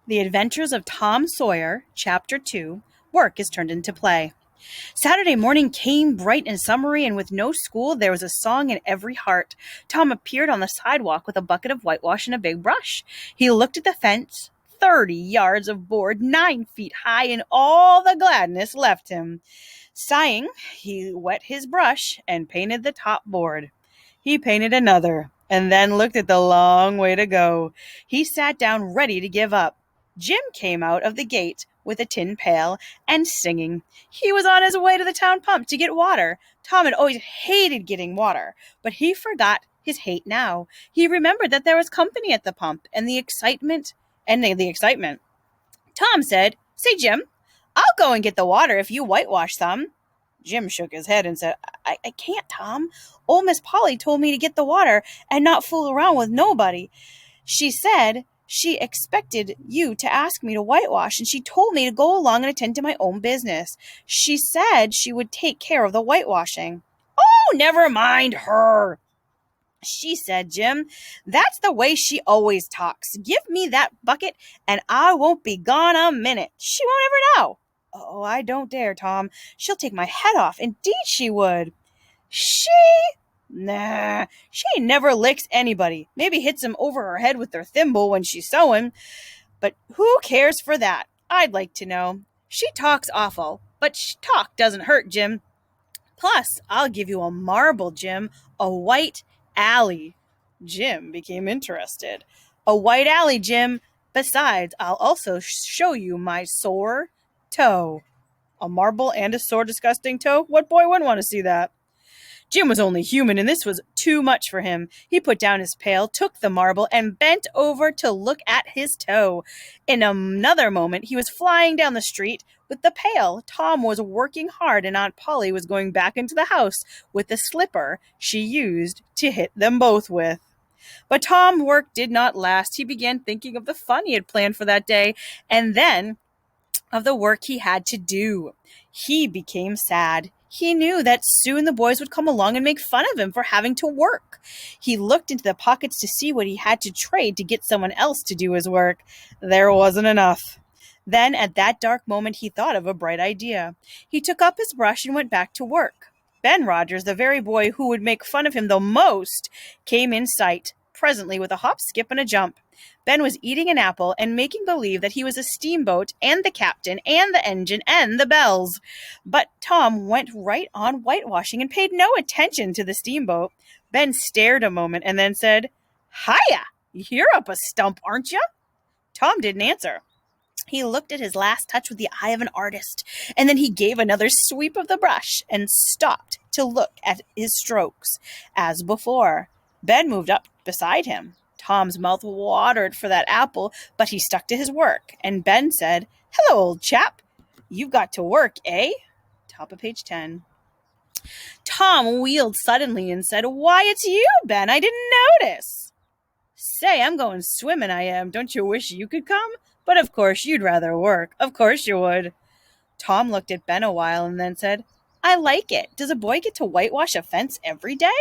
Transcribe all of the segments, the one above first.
The Adventures of Tom Sawyer, Chapter 2, Work is Turned into Play. Saturday morning came bright and summery, and with no school, there was a song in every heart. Tom appeared on the sidewalk with a bucket of whitewash and a big brush. He looked at the fence, 30 yards of board, 9 feet high, and all the gladness left him. Sighing, he wet his brush and painted the top board. He painted another, and then looked at the long way to go. He sat down ready to give up. Jim came out of the gate with a tin pail and singing. He was on his way to the town pump to get water. Tom had always hated getting water, but he forgot his hate now. He remembered that there was company at the pump and the excitement. Tom said, "Say, Jim, I'll go and get the water if you whitewash some." Jim shook his head and said, I can't, Tom. Old Miss Polly told me to get the water and not fool around with nobody. She said she expected you to ask me to whitewash, and she told me to go along and attend to my own business. She said she would take care of the whitewashing. "Oh, never mind her," she said, "Jim. That's the way she always talks. Give me that bucket, and I won't be gone a minute. She won't ever know." "Oh, I don't dare, Tom. She'll take my head off. Indeed she would." "She? Nah, she never licks anybody. Maybe hits him over her head with her thimble when she's sewing. But who cares for that? I'd like to know. She talks awful, but talk doesn't hurt, Jim. Plus, I'll give you a marble, Jim, a white alley." Jim became interested. "A white alley, Jim. Besides, I'll also show you my sore toe." A marble and a sore, disgusting toe? What boy wouldn't want to see that? Jim was only human, and this was too much for him. He put down his pail, took the marble, and bent over to look at his toe. In another moment, he was flying down the street with the pail. Tom was working hard, and Aunt Polly was going back into the house with the slipper she used to hit them both with. But Tom's work did not last. He began thinking of the fun he had planned for that day, and then of the work he had to do. He became sad. He knew that soon the boys would come along and make fun of him for having to work. He looked into the pockets to see what he had to trade to get someone else to do his work. There wasn't enough. Then, at that dark moment, he thought of a bright idea. He took up his brush and went back to work. Ben Rogers, the very boy who would make fun of him the most, came in sight, presently with a hop, skip, and a jump. Ben was eating an apple and making believe that he was a steamboat and the captain and the engine and the bells. But Tom went right on whitewashing and paid no attention to the steamboat. Ben stared a moment and then said, "Hiya! You're up a stump, aren't you?" Tom didn't answer. He looked at his last touch with the eye of an artist, and then he gave another sweep of the brush and stopped to look at his strokes. As before, Ben moved up beside him. Tom's mouth watered for that apple, but he stuck to his work, and Ben said, "Hello, old chap. You've got to work, eh?" Top of page 10. Tom wheeled suddenly and said, "Why, it's you, Ben. I didn't notice." "Say, I'm going swimming, I am. Don't you wish you could come? But of course you'd rather work. Of course you would." Tom looked at Ben a while and then said, "I like it. Does a boy get to whitewash a fence every day?"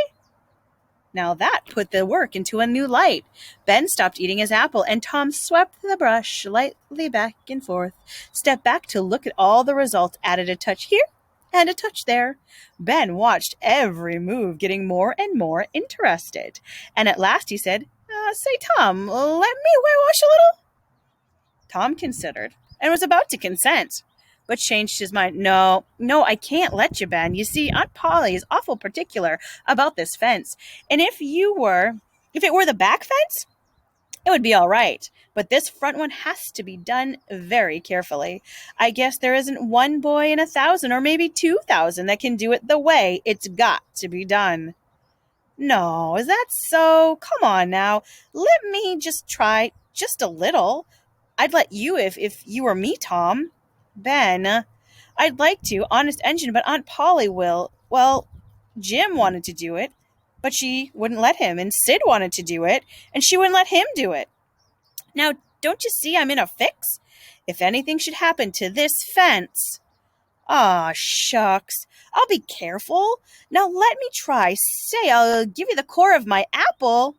Now that put the work into a new light. Ben stopped eating his apple, and Tom swept the brush lightly back and forth, stepped back to look at all the results, added a touch here and a touch there. Ben watched every move, getting more and more interested. And at last he said, "Say, Tom, let me whitewash a little?" Tom considered and was about to consent, but changed his mind. No, I can't let you, Ben. You see, Aunt Polly is awful particular about this fence. And if it were the back fence, it would be all right. But this front one has to be done very carefully. I guess there isn't one boy in 1,000 or maybe 2,000 that can do it the way it's got to be done. No, is that so? Come on now. Let me just try just a little. I'd let you if you were me, Tom. Ben, I'd like to, honest engine, but Aunt Polly will. Well, Jim wanted to do it, but she wouldn't let him, and Sid wanted to do it, and she wouldn't let him do it. Now, don't you see I'm in a fix? If anything should happen to this fence. Aw, shucks. I'll be careful. Now let me try. Say, I'll give you the core of my apple.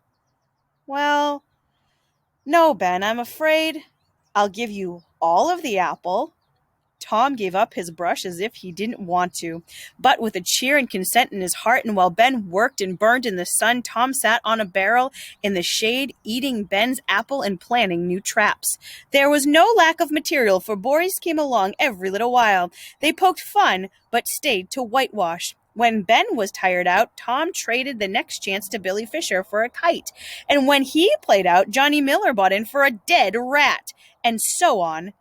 Well, no, Ben, I'm afraid I'll give you all of the apple. Tom gave up his brush as if he didn't want to, but with a cheer and consent in his heart, and while Ben worked and burned in the sun, Tom sat on a barrel in the shade, eating Ben's apple and planning new traps. There was no lack of material, for boys came along every little while. They poked fun, but stayed to whitewash. When Ben was tired out, Tom traded the next chance to Billy Fisher for a kite. And when he played out, Johnny Miller bought in for a dead rat. And so on,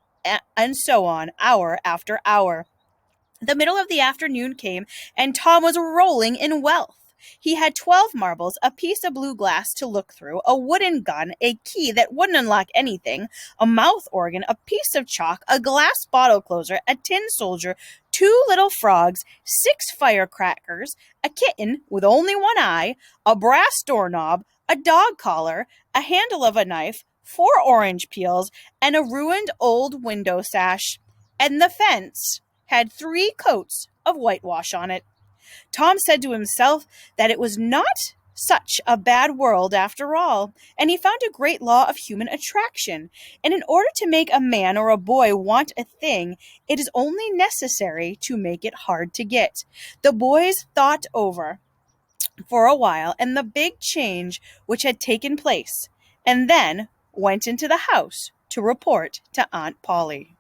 hour after hour. The middle of the afternoon came, and Tom was rolling in wealth. He had 12 marbles, a piece of blue glass to look through, a wooden gun, a key that wouldn't unlock anything, a mouth organ, a piece of chalk, a glass bottle closer, a tin soldier, 2 little frogs, 6 firecrackers, a kitten with only one eye, a brass doorknob, a dog collar, a handle of a knife, 4 orange peels, and a ruined old window sash. And the fence had 3 coats of whitewash on it. Tom said to himself that it was not such a bad world after all, and he found a great law of human attraction. And in order to make a man or a boy want a thing, it is only necessary to make it hard to get. The boys thought over for a while and the big change which had taken place, and then went into the house to report to Aunt Polly.